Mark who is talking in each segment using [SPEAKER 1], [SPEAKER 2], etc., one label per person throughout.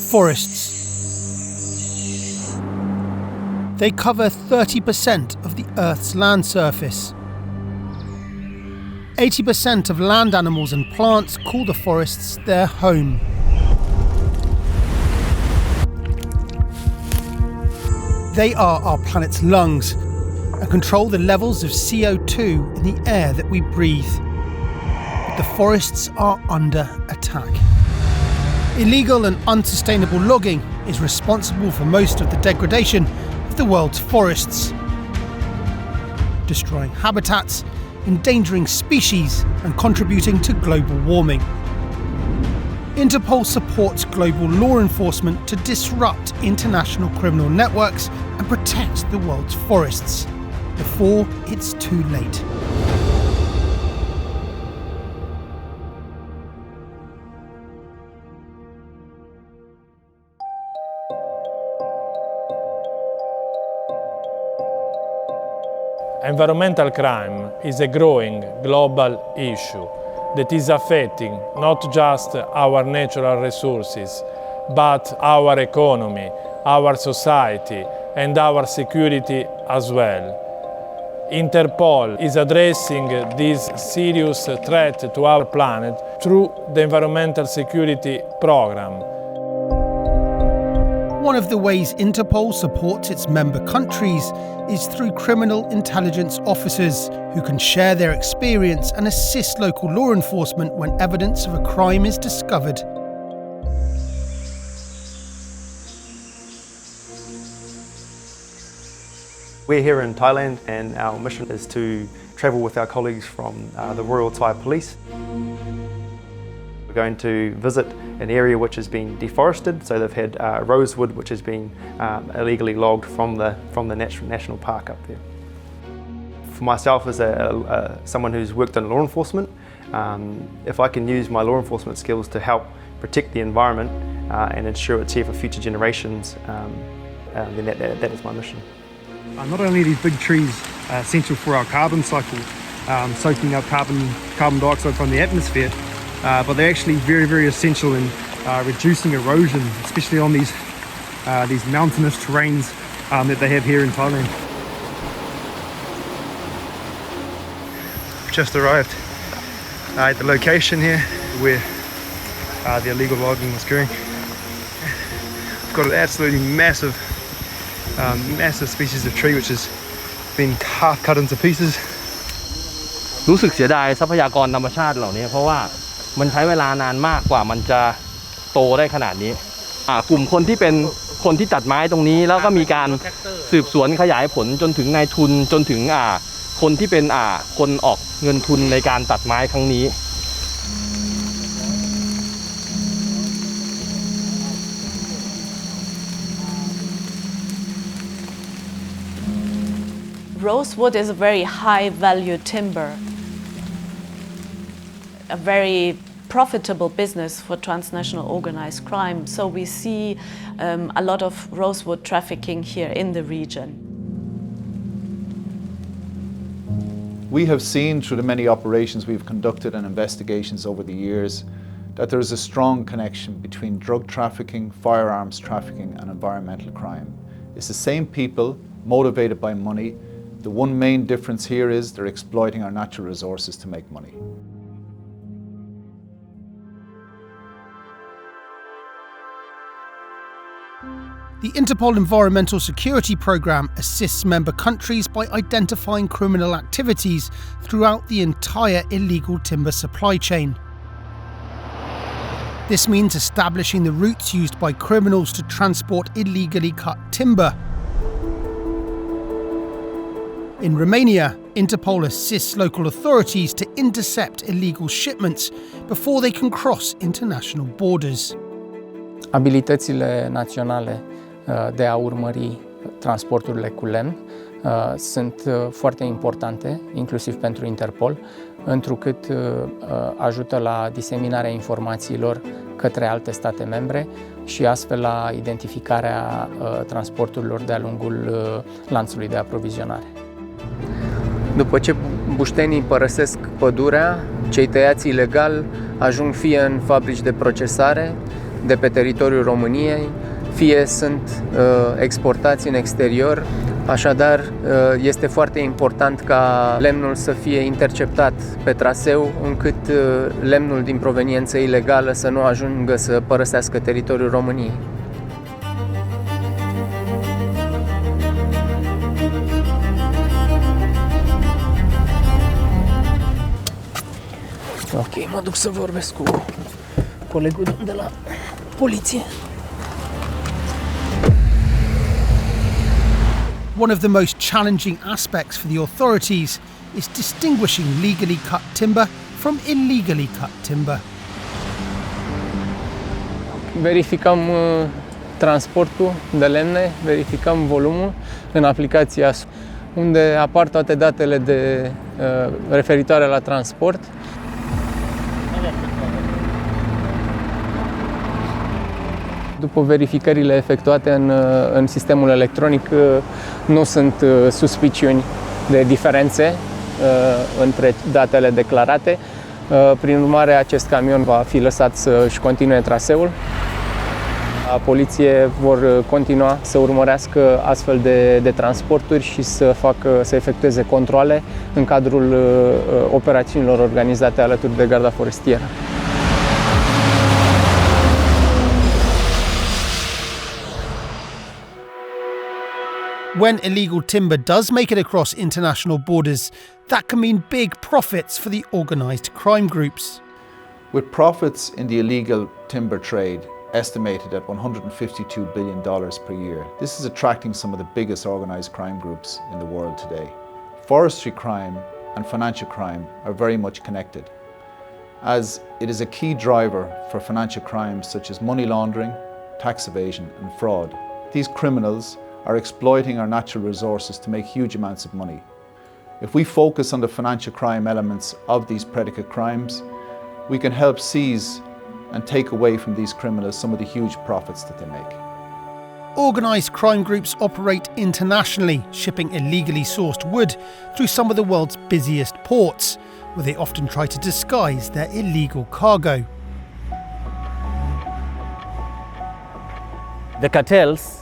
[SPEAKER 1] forests. They cover 30% of the Earth's land surface. 80% of land animals and plants call the forests their home. They are our planet's lungs and control the levels of CO2 in the air that we breathe. But the forests are under attack. Illegal and unsustainable logging is responsible for most of the degradation of the world's forests, destroying habitats, endangering species and contributing to global warming. Interpol supports global law enforcement to disrupt international criminal networks and protect the world's forests before it's too late.
[SPEAKER 2] Environmental crime is a growing global issue that is affecting not just our natural resources, but our economy, our society, and our security as well. Interpol is addressing this serious threat to our planet through the Environmental Security Program.
[SPEAKER 1] One of the ways Interpol supports its member countries is through criminal intelligence officers who can share their experience and assist local law enforcement when evidence of a crime is discovered.
[SPEAKER 3] We're here in Thailand and our mission is to travel with our colleagues from the Royal Thai Police. We're going to visit an area which has been deforested, so they've had rosewood which has been illegally logged from the national park up there. For myself as someone who's worked in law enforcement, if I can use my law enforcement skills to help protect the environment and ensure it's here for future generations, then that is my mission.
[SPEAKER 4] Not only are these big trees essential for our carbon cycle, soaking up carbon dioxide from the atmosphere, but they're actually very, very essential in reducing erosion, especially on these mountainous terrains that they have here in Thailand. Just arrived at the location here where the illegal logging was occurring. We've got an absolutely massive species of tree which has been half cut into pieces.
[SPEAKER 5] รู้สึกเสียดายทรัพยากรธรรมชาติเหล่านี้เพราะว่ามันใช้เวลานานมากกว่ามันจะโตได้ขนาดนี้กลุ่มคนที่เป็นคนที่ตัดไม้ตรงนี้แล้วก็มีการสืบสวนขยายผลจนถึงนายทุนจนถึงคนที่เป็นคนออกเงินทุนในการตัดไม้ครั้งนี้
[SPEAKER 6] Rosewood is a very high-value timber, a very profitable business for transnational organized crime. So we see a lot of rosewood trafficking here in the region.
[SPEAKER 7] We have seen through the many operations we've conducted and investigations over the years that there is a strong connection between drug trafficking, firearms trafficking and environmental crime. It's the same people motivated by money. The one main difference here is they're exploiting our natural resources to make money.
[SPEAKER 1] The Interpol Environmental Security Program assists member countries by identifying criminal activities throughout the entire illegal timber supply chain. This means establishing the routes used by criminals to transport illegally cut timber. In Romania, Interpol assists local authorities to intercept illegal shipments before they can cross international borders.
[SPEAKER 8] Abilitățile naționale de a urmări transporturile cu lemn sunt foarte importante, inclusiv pentru Interpol, întrucât ajută la diseminarea informațiilor către alte state membre și astfel la identificarea transporturilor de-a lungul lanțului de aprovizionare.
[SPEAKER 9] După ce buștenii părăsesc pădurea, cei tăiați ilegal ajung fie în fabrici de procesare, de pe teritoriul României, fie sunt exportați în exterior. Așadar, este foarte important ca lemnul să fie interceptat pe traseu, încât lemnul din proveniență ilegală să nu ajungă să părăsească teritoriul României. Ok, mă duc să vorbesc cu colegul de la poliție.
[SPEAKER 1] One of the most challenging aspects for the authorities is distinguishing legally cut timber from illegally cut timber.
[SPEAKER 8] Verificăm transportul de lemne, verificăm volumul în aplicația unde apar toate datele referitoare la transport. După verificările efectuate în sistemul electronic, nu sunt suspiciuni de diferențe între datele declarate. Prin urmare, acest camion va fi lăsat să-și continue traseul. Poliție vor continua să urmărească astfel de transporturi și să efectueze controale în cadrul operațiunilor organizate alături de Garda Forestieră.
[SPEAKER 1] When illegal timber does make it across international borders, that can mean big profits for the organised crime groups.
[SPEAKER 7] With profits in the illegal timber trade estimated at $152 billion per year, this is attracting some of the biggest organised crime groups in the world today. Forestry crime and financial crime are very much connected, as it is a key driver for financial crimes such as money laundering, tax evasion and fraud. These criminals are exploiting our natural resources to make huge amounts of money. If we focus on the financial crime elements of these predicate crimes, we can help seize and take away from these criminals some of the huge profits that they make.
[SPEAKER 1] Organised crime groups operate internationally, shipping illegally sourced wood through some of the world's busiest ports, where they often try to disguise their illegal cargo.
[SPEAKER 10] The cartels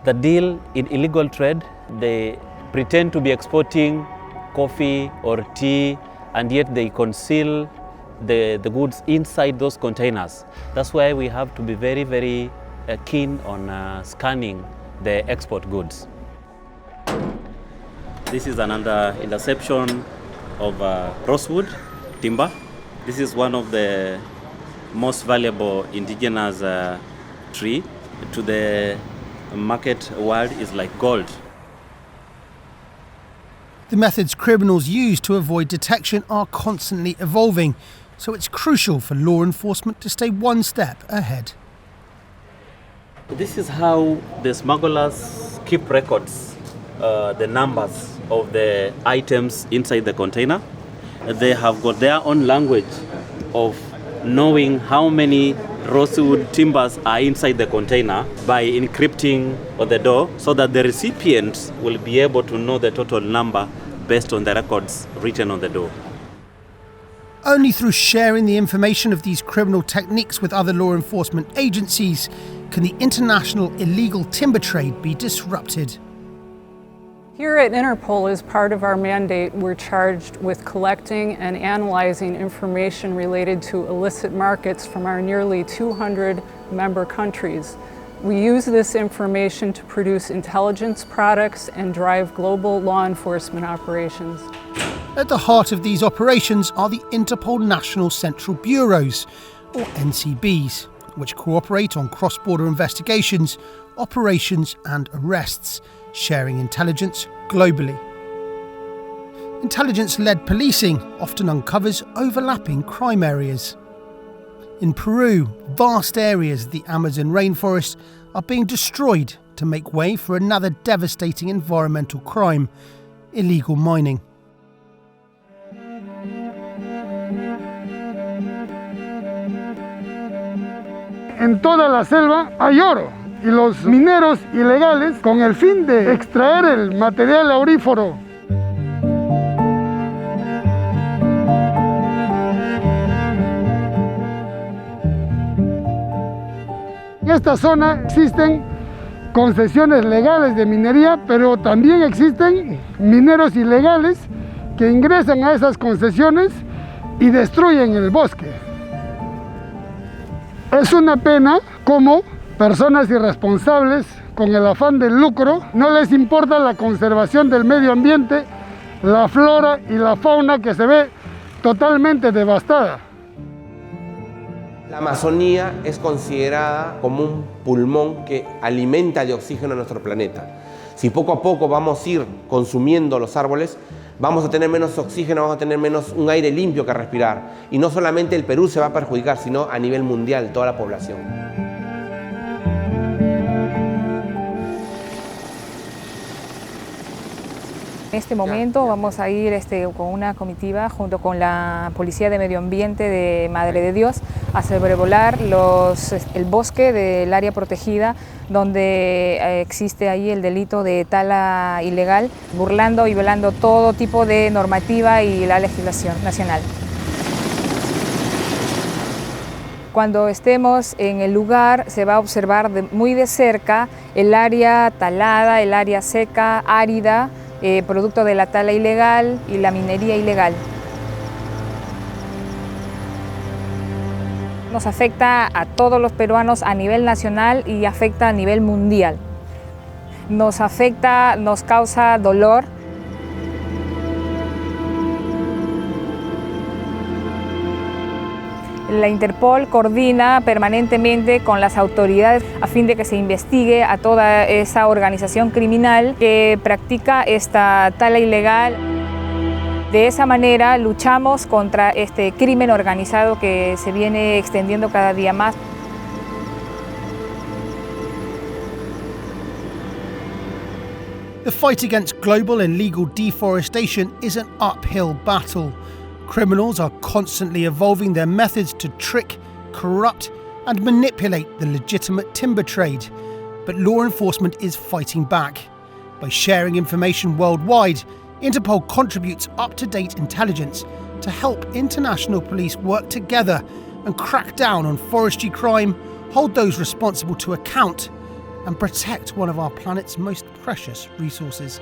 [SPEAKER 10] that deal in illegal trade, they pretend to be exporting coffee or tea, and yet they conceal the goods inside those containers. That's why we have to be very, very keen on scanning the export goods. This is another interception of rosewood timber. This is one of the most valuable indigenous tree. To the market world is like gold.
[SPEAKER 1] The methods criminals use to avoid detection are constantly evolving, so it's crucial for law enforcement to stay one step ahead.
[SPEAKER 10] This is how the smugglers keep records, the numbers of the items inside the container. They have got their own language of knowing how many rosewood timbers are inside the container by encrypting on the door, so that the recipients will be able to know the total number based on the records written on the door.
[SPEAKER 1] Only through sharing the information of these criminal techniques with other law enforcement agencies can the international illegal timber trade be disrupted.
[SPEAKER 11] Here at Interpol, as part of our mandate, we're charged with collecting and analyzing information related to illicit markets from our nearly 200 member countries. We use this information to produce intelligence products and drive global law enforcement operations.
[SPEAKER 1] At the heart of these operations are the Interpol National Central Bureaus, or NCBs, which cooperate on cross-border investigations, operations and arrests, sharing intelligence globally. Intelligence-led policing often uncovers overlapping crime areas. In Peru, vast areas of the Amazon rainforest are being destroyed to make way for another devastating environmental crime: illegal mining.
[SPEAKER 12] En toda la selva hay oro y los mineros ilegales, con el fin de extraer el material aurífero En esta zona existen concesiones legales de minería, pero también existen mineros ilegales que ingresan a esas concesiones y destruyen el bosque. Es una pena cómo personas irresponsables con el afán del lucro no les importa la conservación del medio ambiente, la flora y la fauna que se ve totalmente devastada.
[SPEAKER 13] La Amazonía es considerada como un pulmón que alimenta de oxígeno a nuestro planeta. Si poco a poco vamos a ir consumiendo los árboles, vamos a tener menos oxígeno, vamos a tener menos un aire limpio que respirar. Y no solamente el Perú se va a perjudicar, sino a nivel mundial, toda la población.
[SPEAKER 14] En este momento vamos a ir con una comitiva junto con la Policía de Medio Ambiente de Madre de Dios a sobrevolar el bosque del área protegida donde existe ahí el delito de tala ilegal, burlando y violando todo tipo de normativa y la legislación nacional. Cuando estemos en el lugar se va a observar muy de cerca el área talada, el área seca, árida, producto de la tala ilegal y la minería ilegal. Nos afecta a todos los peruanos a nivel nacional y afecta a nivel mundial. Nos afecta, nos causa dolor. La Interpol coordina permanentemente con las autoridades a fin de que se investigue a toda esa organización criminal que practica esta tala ilegal. De esa manera luchamos contra este crimen organizado que se viene extendiendo cada día más.
[SPEAKER 1] The fight against global and legal deforestation is an uphill battle. Criminals are constantly evolving their methods to trick, corrupt, and manipulate the legitimate timber trade. But law enforcement is fighting back. By sharing information worldwide, Interpol contributes up-to-date intelligence to help international police work together and crack down on forestry crime, hold those responsible to account, and protect one of our planet's most precious resources.